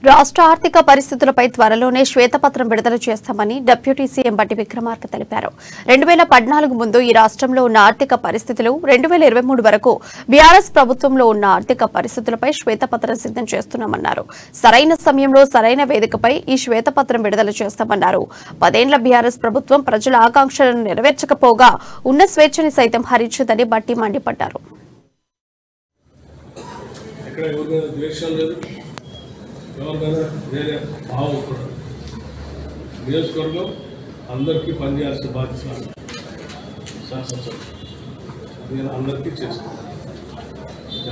రాష్ట్ర ఆర్థిక పరిస్థితులపై త్వరలోనే శ్వేతపత్రం విడుదల చేస్తామని డిప్యూటీ సీఎం బట్టి విక్రమార్క తెలిపారు. 2014 ముందు ఈ రాష్ట్రంలో ఉన్న ఆర్థిక పరిస్థితులు 2023 వరకు బీఆర్ఎస్ ప్రభుత్వంలో ఉన్న ఆర్థిక పరిస్థితులపై శ్వేతపత్రం సిద్ధం చేస్తున్నామన్నారు. సరైన సమయంలో సరైన వేదికపై ఈ శ్వేతపత్రం విడుదల చేస్తామన్నారు. 10 ఏళ్ల బీఆర్ఎస్ ప్రభుత్వం ప్రజల ఆకాంక్షలను నెరవేర్చకపోగా ఉన్న స్వేచ్ఛని సైతం హరించిందని బట్టి మండిపడ్డారు. ఎవరికైనా వేరే భావం కూడా నియోజకవర్గం అందరికీ పనిచేయాల్సిన బాధ్యత శాసనసభ నేను అందరికీ చేస్తాను.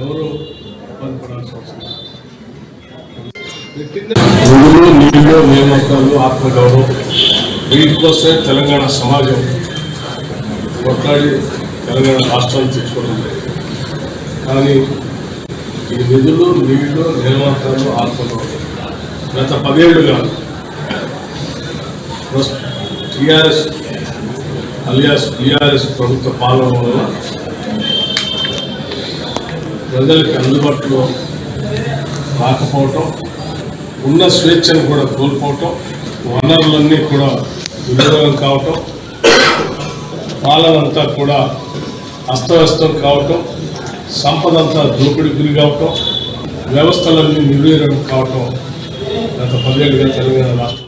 ఎవరు ఇబ్బంది పడాల్సిన అవసరం నిధులు నీళ్లు నియామకాలు ఆత్మగౌరవం వీటికోసమే తెలంగాణ సమాజం కొట్లాడి తెలంగాణ రాష్ట్రాన్ని తెచ్చుకోవడం లేదు. కానీ ఈ నిధులు నీళ్లు నియామకాలు ఆత్మగౌరవం గత 10 ఏళ్లుగా టీఆర్ఎస్ అలియాస్ బీఆర్ఎస్ ప్రభుత్వ పాలన వల్ల ప్రజలకి అందుబాటులో రాకపోవటం, ఉన్న స్వేచ్ఛను కూడా కోల్పోవటం, వనరులన్నీ కూడా వినియోగం కావటం, పాలన అంతా కూడా అస్తవ్యస్తం కావటం, సంపద అంతా దోపిడీ గురి కావటం, వ్యవస్థలన్నీ నిర్వీర్యం కావటం గత 10 ఏళ్ళుగా తెలంగాణ రాష్ట్రం